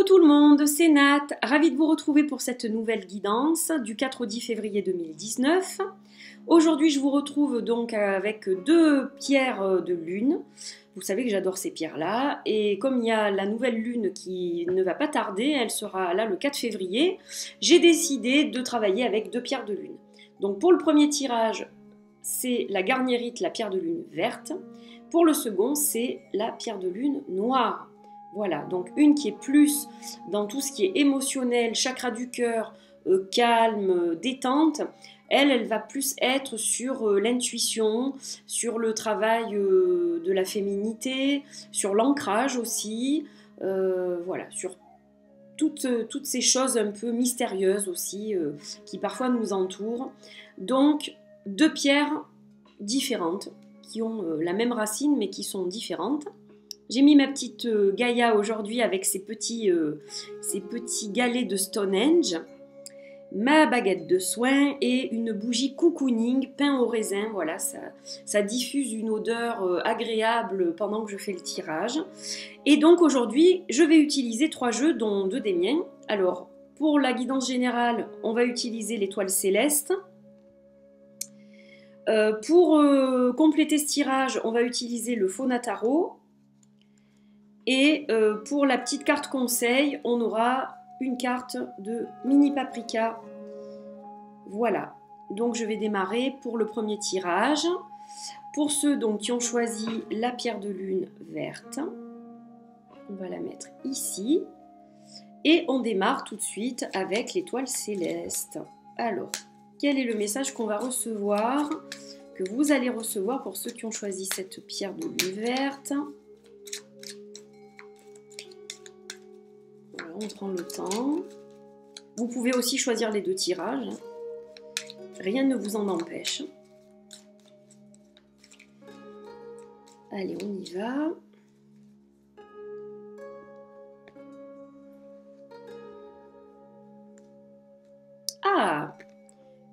Coucou tout le monde, c'est Nat, ravie de vous retrouver pour cette nouvelle guidance du 4 au 10 février 2019. Aujourd'hui je vous retrouve donc avec deux pierres de lune. Vous savez que j'adore ces pierres-là, et comme il y a la nouvelle lune qui ne va pas tarder, elle sera là le 4 février, j'ai décidé de travailler avec deux pierres de lune. Donc pour le premier tirage, c'est la garnierite, la pierre de lune verte. Pour le second, c'est la pierre de lune noire. Voilà, donc une qui est plus dans tout ce qui est émotionnel, chakra du cœur, calme, détente. Elle va plus être sur l'intuition, sur le travail de la féminité, sur l'ancrage aussi, voilà, sur toutes ces choses un peu mystérieuses aussi qui parfois nous entourent. Donc, deux pierres différentes qui ont la même racine mais qui sont différentes. J'ai mis ma petite Gaïa aujourd'hui avec ses petits galets de Stonehenge, ma baguette de soin et une bougie cocooning pain au raisin. Voilà, ça diffuse une odeur agréable pendant que je fais le tirage. Et donc aujourd'hui, je vais utiliser trois jeux, dont deux des miens. Alors, pour la guidance générale, on va utiliser l'étoile céleste. Pour compléter ce tirage, on va utiliser le Fauna Tarot. Et pour la petite carte conseil, on aura une carte de mini paprika. Voilà, donc je vais démarrer pour le premier tirage. Pour ceux donc qui ont choisi la pierre de lune verte, on va la mettre ici. Et on démarre tout de suite avec l'étoile céleste. Alors, quel est le message qu'on va recevoir, que vous allez recevoir pour ceux qui ont choisi cette pierre de lune verte? Voilà, on prend le temps. Vous pouvez aussi choisir les deux tirages. Rien ne vous en empêche. Allez, on y va. Ah!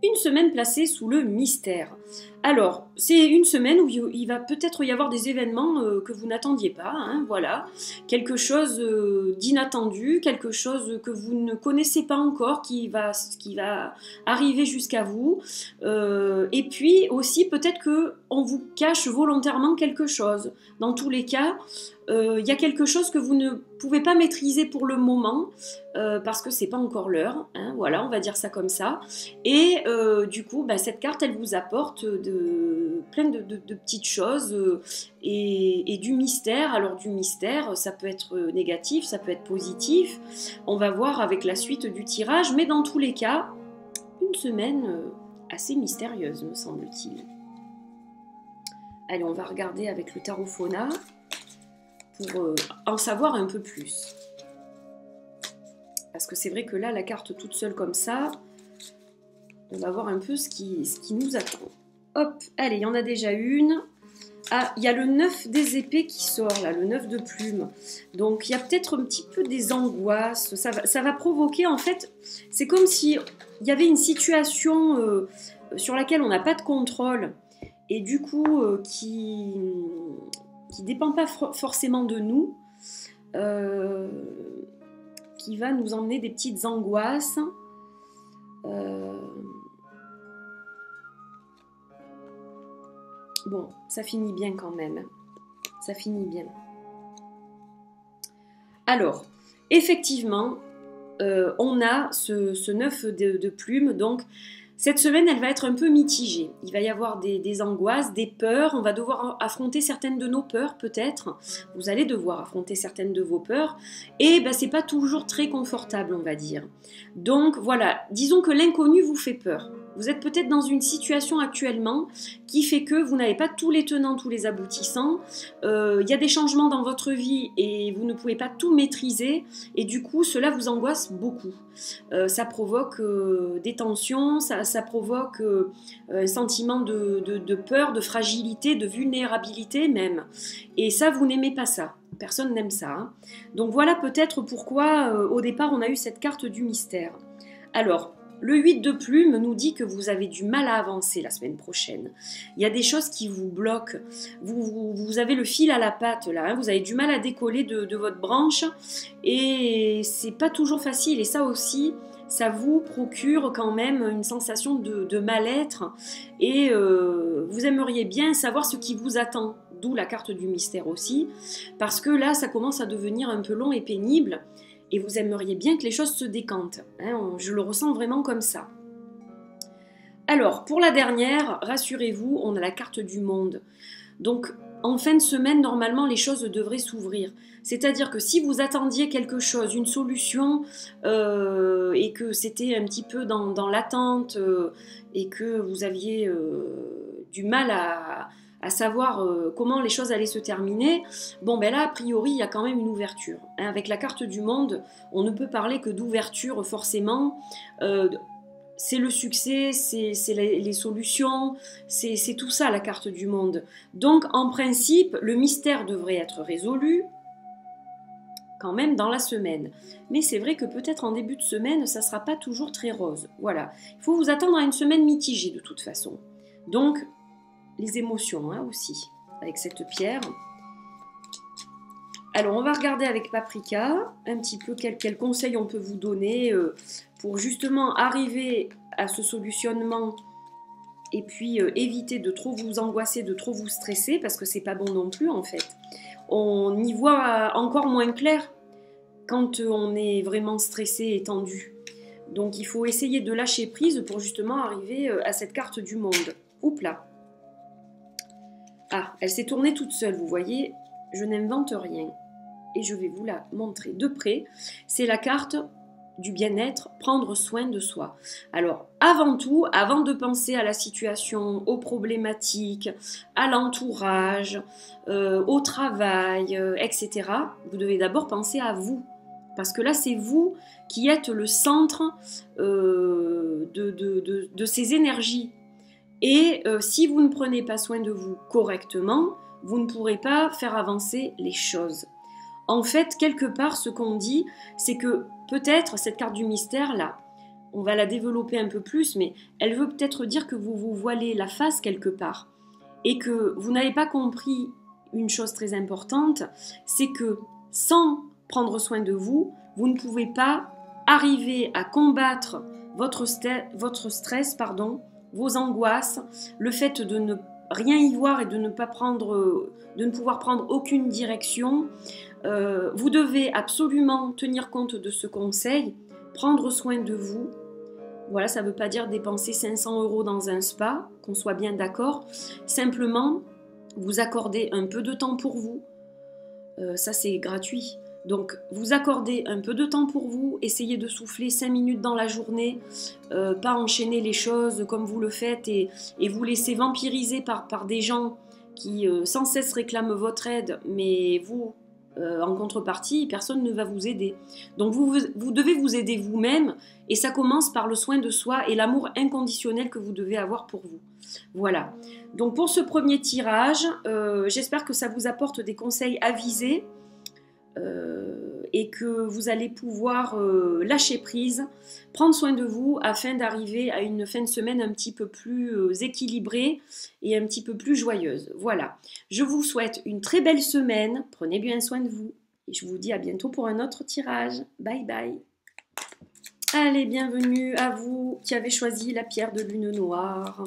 Une semaine placée sous le mystère. Alors, c'est une semaine où il va peut-être y avoir des événements que vous n'attendiez pas, hein, voilà. Quelque chose d'inattendu, quelque chose que vous ne connaissez pas encore, qui va arriver jusqu'à vous. Et puis aussi, peut-être qu'on vous cache volontairement quelque chose. Dans tous les cas, il y a quelque chose que vous ne pouvez pas maîtriser pour le moment, parce que c'est pas encore l'heure, hein, voilà, on va dire ça comme ça. Et du coup, cette carte, elle vous apporte plein de petites choses et du mystère. Alors du mystère, ça peut être négatif, ça peut être positif. On va voir avec la suite du tirage, mais dans tous les cas, une semaine assez mystérieuse, me semble-t-il. Allez, on va regarder avec le tarot Fauna pour en savoir un peu plus. Parce que c'est vrai que là, la carte toute seule comme ça, on va voir un peu ce qui nous attend. Hop, allez, il y en a déjà une. Ah, il y a le 9 des épées qui sort, là, le 9 de plumes. Donc, il y a peut-être un petit peu des angoisses. Ça va provoquer, en fait, c'est comme si il y avait une situation sur laquelle on n'a pas de contrôle. Et du coup, qui dépend pas forcément de nous. Qui va nous emmener des petites angoisses. Bon, ça finit bien quand même. Ça finit bien. Alors, effectivement, on a ce 9 de plumes. Donc, cette semaine, elle va être un peu mitigée. Il va y avoir des angoisses, des peurs. On va devoir affronter certaines de nos peurs, peut-être. Vous allez devoir affronter certaines de vos peurs. Et c'est pas toujours très confortable, on va dire. Donc, voilà. Disons que l'inconnu vous fait peur. Vous êtes peut-être dans une situation actuellement qui fait que vous n'avez pas tous les tenants, tous les aboutissants. Il y a des changements dans votre vie et vous ne pouvez pas tout maîtriser. Et du coup, cela vous angoisse beaucoup. Ça provoque des tensions, ça provoque un sentiment de peur, de fragilité, de vulnérabilité même. Et ça, vous n'aimez pas ça. Personne n'aime ça. Hein. Donc voilà peut-être pourquoi, au départ, on a eu cette carte du mystère. Alors, Le 8 de plume nous dit que vous avez du mal à avancer la semaine prochaine. Il y a des choses qui vous bloquent. Vous avez le fil à la patte là, hein. Vous avez du mal à décoller de votre branche et c'est pas toujours facile. Et ça aussi, ça vous procure quand même une sensation de mal-être et vous aimeriez bien savoir ce qui vous attend. D'où la carte du mystère aussi, parce que là, ça commence à devenir un peu long et pénible. Et vous aimeriez bien que les choses se décantent. Hein, je le ressens vraiment comme ça. Alors, pour la dernière, rassurez-vous, on a la carte du monde. Donc, en fin de semaine, normalement, les choses devraient s'ouvrir. C'est-à-dire que si vous attendiez quelque chose, une solution, et que c'était un petit peu dans l'attente, et que vous aviez du mal à savoir comment les choses allaient se terminer, bon ben là a priori il y a quand même une ouverture. Hein, avec la carte du monde, on ne peut parler que d'ouverture forcément. C'est le succès, c'est les solutions, c'est tout ça la carte du monde. Donc en principe, le mystère devrait être résolu quand même dans la semaine. Mais c'est vrai que peut-être en début de semaine, ça ne sera pas toujours très rose. Voilà, il faut vous attendre à une semaine mitigée de toute façon. Donc les émotions hein, aussi, avec cette pierre. Alors, on va regarder avec Paprika un petit peu quel conseil on peut vous donner pour justement arriver à ce solutionnement et puis éviter de trop vous angoisser, de trop vous stresser, parce que c'est pas bon non plus en fait. On y voit encore moins clair quand on est vraiment stressé et tendu. Donc, il faut essayer de lâcher prise pour justement arriver à cette carte du monde. Oups là. Ah, elle s'est tournée toute seule, vous voyez, je n'invente rien. Et je vais vous la montrer de près. C'est la carte du bien-être, prendre soin de soi. Alors, avant tout, avant de penser à la situation, aux problématiques, à l'entourage, au travail, etc., vous devez d'abord penser à vous. Parce que là, c'est vous qui êtes le centre de ces énergies. Et si vous ne prenez pas soin de vous correctement, vous ne pourrez pas faire avancer les choses. En fait, quelque part, ce qu'on dit, c'est que peut-être cette carte du mystère, là, on va la développer un peu plus, mais elle veut peut-être dire que vous vous voilez la face quelque part. Et que vous n'avez pas compris une chose très importante, c'est que sans prendre soin de vous, vous ne pouvez pas arriver à combattre votre stress, vos angoisses, le fait de ne rien y voir et de ne pouvoir prendre aucune direction. Vous devez absolument tenir compte de ce conseil, prendre soin de vous. Voilà, ça ne veut pas dire dépenser 500 € dans un spa, qu'on soit bien d'accord. Simplement, vous accorder un peu de temps pour vous. Ça, c'est gratuit. Donc, vous accordez un peu de temps pour vous, essayez de souffler 5 minutes dans la journée, pas enchaîner les choses comme vous le faites et vous laisser vampiriser par des gens qui sans cesse réclament votre aide, mais vous, en contrepartie, personne ne va vous aider. Donc, vous devez vous aider vous-même et ça commence par le soin de soi et l'amour inconditionnel que vous devez avoir pour vous. Voilà. Donc, pour ce premier tirage, j'espère que ça vous apporte des conseils avisés. Et que vous allez pouvoir lâcher prise, prendre soin de vous afin d'arriver à une fin de semaine un petit peu plus équilibrée et un petit peu plus joyeuse. Voilà, je vous souhaite une très belle semaine, prenez bien soin de vous et je vous dis à bientôt pour un autre tirage. Bye bye. Allez, bienvenue à vous qui avez choisi la pierre de lune noire.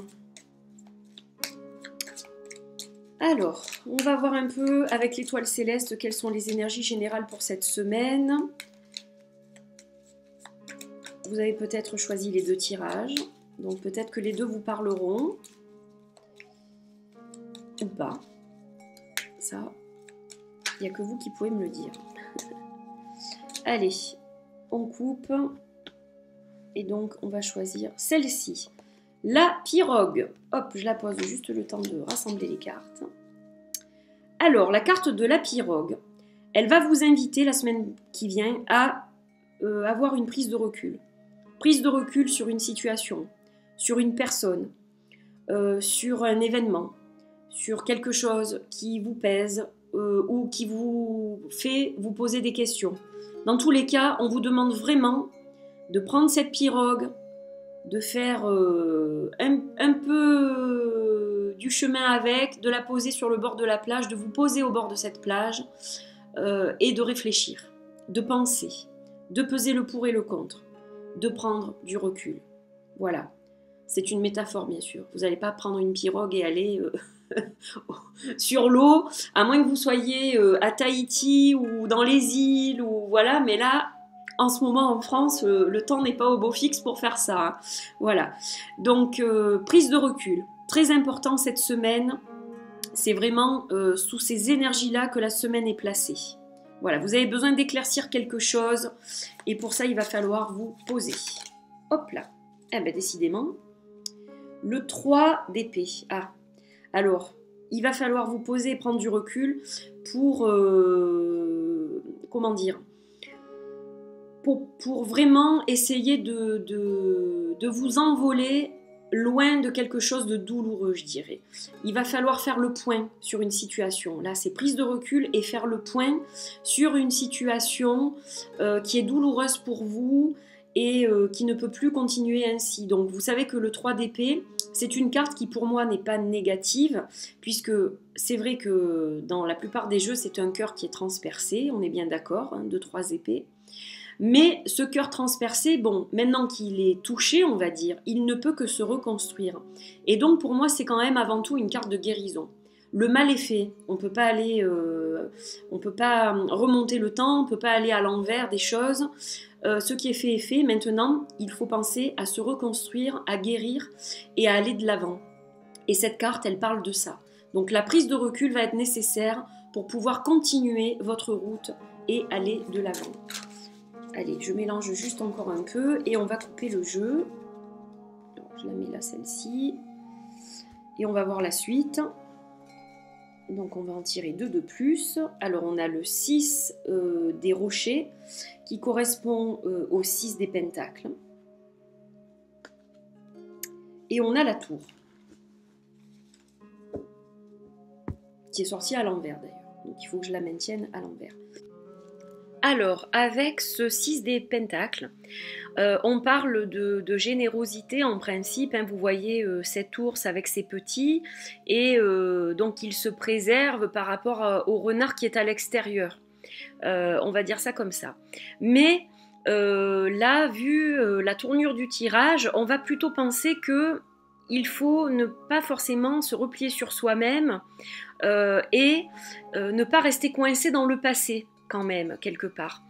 Alors, on va voir un peu avec l'étoile céleste quelles sont les énergies générales pour cette semaine. Vous avez peut-être choisi les deux tirages, donc peut-être que les deux vous parleront. Ou pas. Ça, il n'y a que vous qui pouvez me le dire. Allez, on coupe. Et donc, on va choisir celle-ci. La pirogue. Hop, je la pose juste le temps de rassembler les cartes. Alors, la carte de la pirogue, elle va vous inviter la semaine qui vient à avoir une prise de recul. Prise de recul sur une situation, sur une personne, sur un événement, sur quelque chose qui vous pèse ou qui vous fait vous poser des questions. Dans tous les cas, on vous demande vraiment de prendre cette pirogue, de faire un peu du chemin avec, de la poser sur le bord de la plage, de vous poser au bord de cette plage et de réfléchir, de penser, de peser le pour et le contre, de prendre du recul. Voilà. C'est une métaphore, bien sûr. Vous n'allez pas prendre une pirogue et aller sur l'eau, à moins que vous soyez à Tahiti ou dans les îles, ou voilà. Mais là, en ce moment en France, le temps n'est pas au beau fixe pour faire ça. Hein. Voilà. Donc, prise de recul. Très important cette semaine. C'est vraiment sous ces énergies-là que la semaine est placée. Voilà, vous avez besoin d'éclaircir quelque chose. Et pour ça, il va falloir vous poser. Hop là. Eh bien, décidément... Le 3 d'épée. Ah, alors, il va falloir vous poser et prendre du recul pour, comment dire, pour vraiment essayer de vous envoler loin de quelque chose de douloureux, je dirais. Il va falloir faire le point sur une situation. Là, c'est prise de recul et faire le point sur une situation qui est douloureuse pour vous, et qui ne peut plus continuer ainsi. Donc vous savez que le 3 d'épée, c'est une carte qui pour moi n'est pas négative, puisque c'est vrai que dans la plupart des jeux, c'est un cœur qui est transpercé, on est bien d'accord, hein, de 3 épées. Mais ce cœur transpercé, bon, maintenant qu'il est touché, on va dire, il ne peut que se reconstruire. Et donc pour moi, c'est quand même avant tout une carte de guérison. Le mal est fait, on peut pas aller, on peut pas remonter le temps, on peut pas aller à l'envers des choses. Ce qui est fait est fait. Maintenant, il faut penser à se reconstruire, à guérir et à aller de l'avant. Et cette carte, elle parle de ça. Donc la prise de recul va être nécessaire pour pouvoir continuer votre route et aller de l'avant. Allez, je mélange juste encore un peu et on va couper le jeu. Donc, je la mets là, celle-ci. Et on va voir la suite. Donc on va en tirer 2 de plus. Alors on a le 6 des rochers qui correspond au 6 des pentacles. Et on a la tour. Qui est sortie à l'envers d'ailleurs. Donc il faut que je la maintienne à l'envers. Alors, avec ce 6 des pentacles, on parle de générosité en principe. Hein, vous voyez cet ours avec ses petits, et donc il se préserve par rapport au renard qui est à l'extérieur. On va dire ça comme ça. Mais là, vu la tournure du tirage, on va plutôt penser que il faut ne pas forcément se replier sur soi-même et ne pas rester coincé dans le passé. Quand même, quelque part.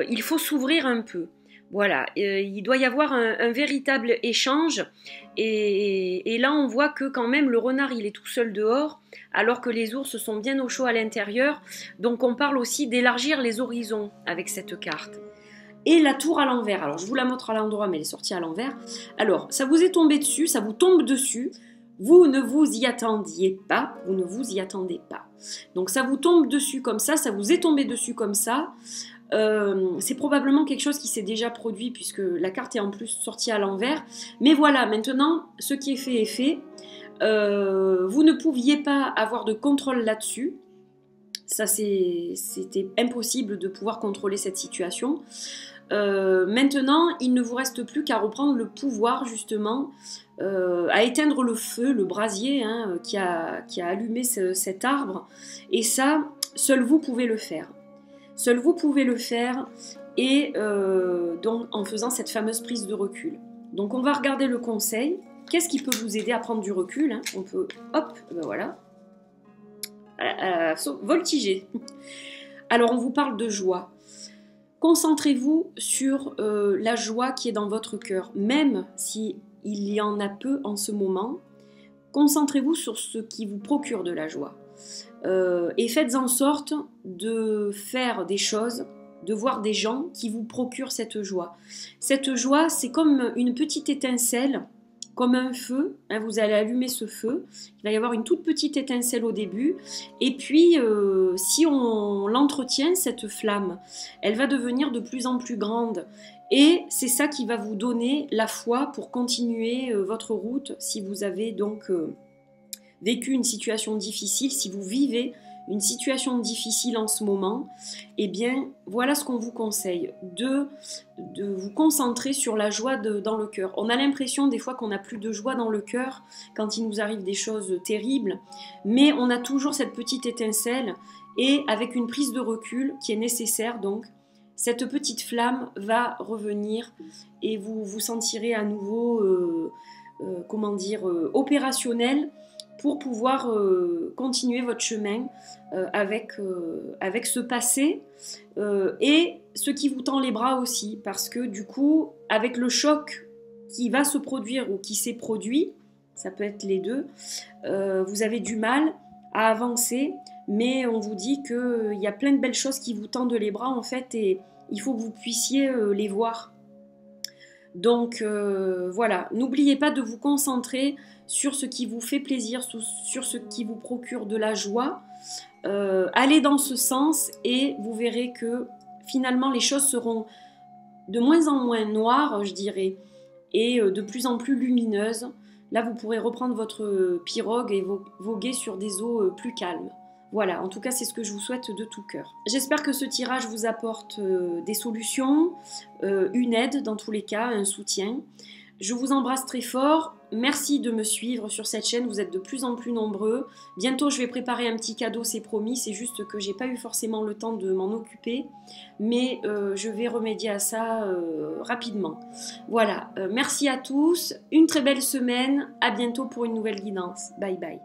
Il faut s'ouvrir un peu. Voilà, il doit y avoir un véritable échange. Et là, on voit que quand même, le renard, il est tout seul dehors, alors que les ours sont bien au chaud à l'intérieur. Donc, on parle aussi d'élargir les horizons avec cette carte. Et la tour à l'envers. Alors, je vous la montre à l'endroit, mais elle est sortie à l'envers. Alors, ça vous est tombé dessus, ça vous tombe dessus. Vous ne vous y attendiez pas, vous ne vous y attendez pas. Donc ça vous tombe dessus comme ça vous est tombé dessus comme ça. C'est probablement quelque chose qui s'est déjà produit puisque la carte est en plus sortie à l'envers. Mais voilà, maintenant, ce qui est fait est fait. Vous ne pouviez pas avoir de contrôle là-dessus. Ça, c'était impossible de pouvoir contrôler cette situation. Maintenant, il ne vous reste plus qu'à reprendre le pouvoir justement, à éteindre le feu, le brasier hein, qui a allumé cet arbre. Et ça, seul vous pouvez le faire. Seul vous pouvez le faire et donc en faisant cette fameuse prise de recul. Donc on va regarder le conseil. Qu'est-ce qui peut vous aider à prendre du recul hein? On peut, hop, ben voilà, voltiger. Alors on vous parle de joie. Concentrez-vous sur la joie qui est dans votre cœur, même si il y en a peu en ce moment. Concentrez-vous sur ce qui vous procure de la joie. Et faites en sorte de faire des choses, de voir des gens qui vous procurent cette joie. Cette joie, c'est comme une petite étincelle, comme un feu. Hein, vous allez allumer ce feu. Il va y avoir une toute petite étincelle au début. Et puis, si on l'entretient, cette flamme, elle va devenir de plus en plus grande. Et c'est ça qui va vous donner la foi pour continuer votre route si vous avez donc vécu une situation difficile, si vous vivez une situation difficile en ce moment, eh bien voilà ce qu'on vous conseille, de vous concentrer sur la joie dans le cœur. On a l'impression des fois qu'on n'a plus de joie dans le cœur quand il nous arrive des choses terribles, mais on a toujours cette petite étincelle et avec une prise de recul qui est nécessaire donc, cette petite flamme va revenir et vous vous sentirez à nouveau opérationnel pour pouvoir continuer votre chemin avec ce passé et ce qui vous tend les bras aussi, parce que du coup, avec le choc qui va se produire ou qui s'est produit, ça peut être les deux, vous avez du mal à avancer, mais on vous dit qu'il y a plein de belles choses qui vous tendent les bras en fait, et il faut que vous puissiez les voir. Donc voilà, n'oubliez pas de vous concentrer sur ce qui vous fait plaisir, sur ce qui vous procure de la joie. Allez dans ce sens et vous verrez que finalement les choses seront de moins en moins noires, je dirais, et de plus en plus lumineuses. Là, vous pourrez reprendre votre pirogue et voguer sur des eaux plus calmes. Voilà, en tout cas, c'est ce que je vous souhaite de tout cœur. J'espère que ce tirage vous apporte des solutions, une aide dans tous les cas, un soutien. Je vous embrasse très fort. Merci de me suivre sur cette chaîne, vous êtes de plus en plus nombreux. Bientôt, je vais préparer un petit cadeau, c'est promis. C'est juste que j'ai pas eu forcément le temps de m'en occuper. Mais je vais remédier à ça rapidement. Voilà, merci à tous. Une très belle semaine. À bientôt pour une nouvelle guidance. Bye bye.